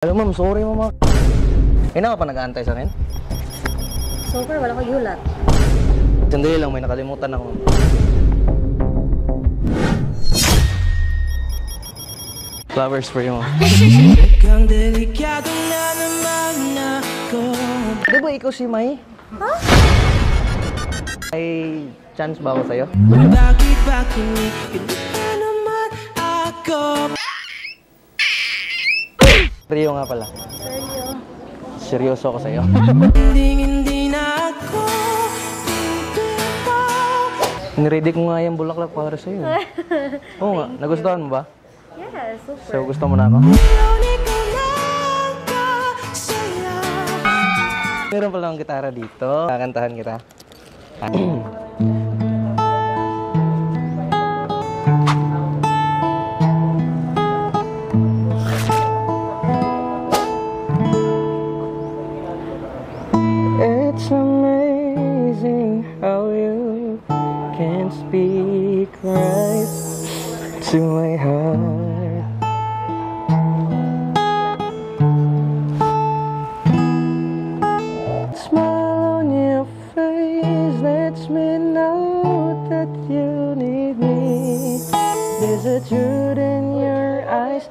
Alam ma'am, sorry mama. Ina ka pa nag-aantay sa akin? So far, wala ko yulat. Sandali lang, may nakalimutan ako. Flowers for you, ma'am. Di ba ikaw si May? Huh? May chance ba ako sa'yo? Bakit ba kinikita naman ako? Rio nga pala. Seryo. Seryoso ako sa'yo. Hindi na ako Niready ko nga yung bulaklak para sa'yo. Oo nga, nagustuhan mo ba? Yeah, super. So, gusto mo na ako? Meron pala akong gitara dito. Kakantahan kita. It's amazing how you can speak right to my heart. Smile on your face lets me know that you need me. There's a truth in your eyes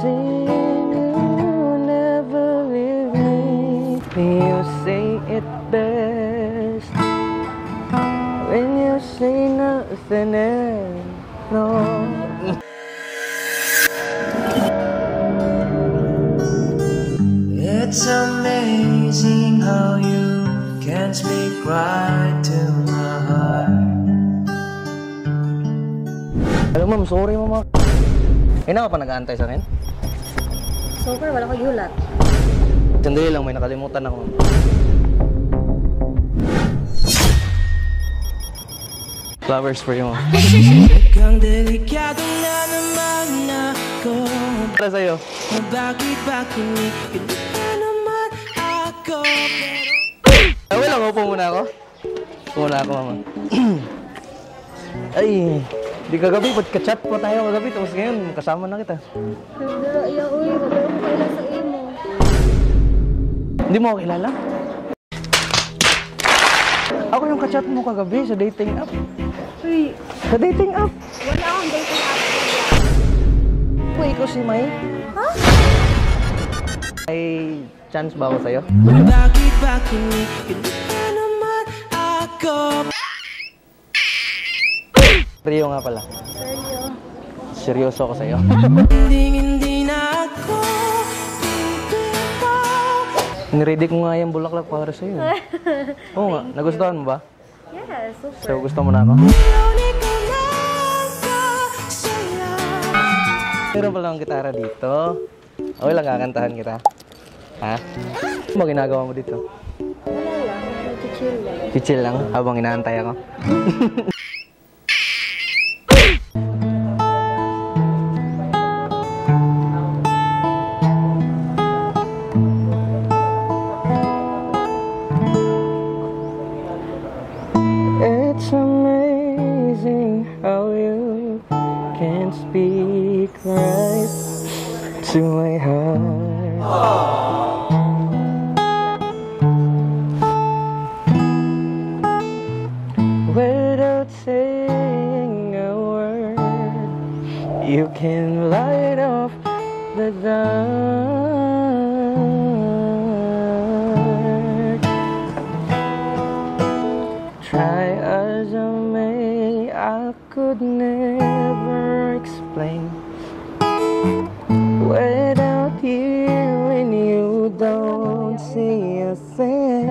saying you never leave me. You say it best when you say nothing else. No. It's amazing how you can speak right to my heart. Alam ma'am, sorry mama. Ina ka pa nag-aantay sa akin? So far, wala ko yulat. Sandali lang, may nakalimutan ako. Flowers for you, ma'am. Kang delikado na naman ako. Para sa'yo. Bakit ba kinikita naman ako? Okay lang, upo muna ako. Upo muna ako, mama. Ay, di kagabi, ba't ka-chat po tayo kagabi? Tapos ngayon, kasama na kita. Pero iya, uy, magkaroon ko kailan sa imo. Hindi mo ako kilala? Ako yung ka-chat mo kagabi sa dating app. Uy, Sa dating app? wala akong dating app. Uy, ikaw si May? Huh? May chance ba ako sa'yo? Bakit ba kinikita naman ako? Rio nga pala. Seryo. Seryoso ako sa'yo. Hindi na ako Niready ko nga yung bulaklak para sa'yo. Oo nga, nagustuhan mo ba? Yeah, super. So, gusto mo na ako? Meron pala akong gitara dito. Okay lang, kakantahan kita. Ha? Ano ba ginagawa mo dito? Wala lang, nag-chill lang. Chill lang habang inaantay ako. It's amazing how you can speak right to my heart. Without saying a word, you can light up the dark. Try as I may, I could never explain. Without you and you don't see a thing.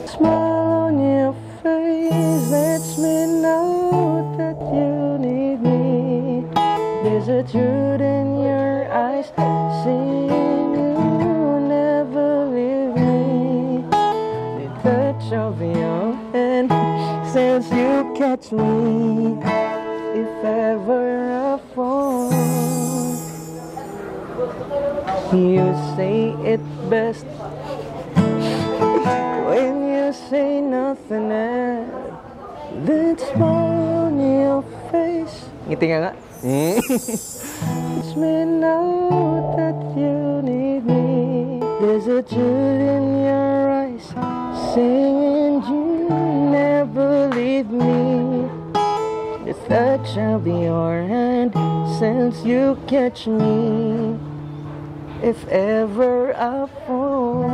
Smile on your face lets me know that you need me. There's a truth in your eyes saying you never leave me. The touch of your hand says you catch me if ever I fall. You say it best when you say nothing else. That smile on your face. Ngiti nga nga. It's me now that you There's a truth in your eyes saying you never leave me. The touch of your hand since you catch me. If ever I fall,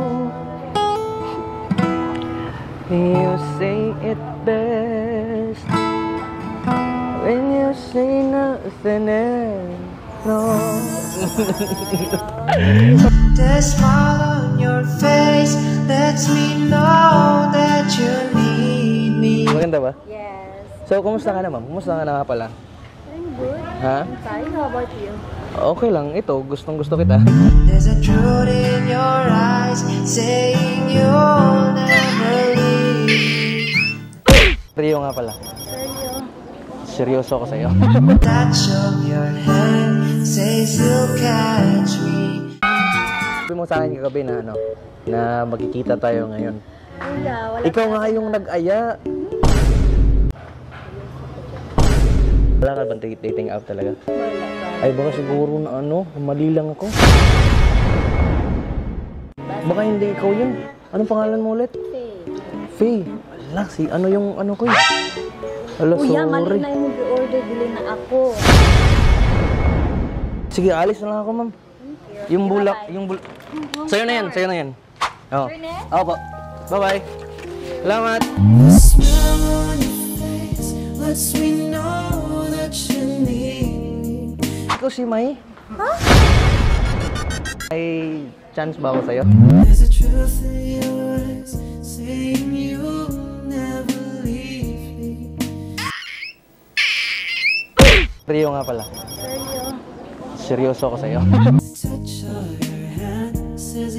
you say it best when you say nothing else. No. The smile on your face lets me know that you need me. Maganda ba? Yes. So, kumusta ka na, ma'am? Kumusta ka na nga pala? I'm good. Ha? I'm fine. How about you? Okay lang. Ito, gustong-gusto kita. There's a truth in your eyes saying you'll never leave. Rio nga pala. Seryo. Seryoso ako sa'yo. Touch of your hand says you'll catch me. Sabi mo sa akin kagabi na ano, na magkikita tayo ngayon. Kuya, wala Ikaw nga yung nag-aya. Wala ka bang dating app talaga? Wala. Ay baka siguro na ano, mali lang ako. Baka hindi ikaw yun. Anong pangalan mo ulit? Faye. Ala, si ano yung ano ko yun? Ala, Kuya, mali sorry. na yung mag-order. Dili na ako. Sige, alis na lang ako, ma'am. Yung bulak, yung bulak. Sa'yo na yan, sa'yo na yan. Oo. Oo po. Bye-bye. Salamat. Smile on your face lets me know that you need me. Ikaw si Mai? Ha? May chance ba ako sa'yo? There's a truth in your eyes saying you'll never leave me. Rio nga pala. Seryo. Seryoso ako sa'yo. The touch of your hand says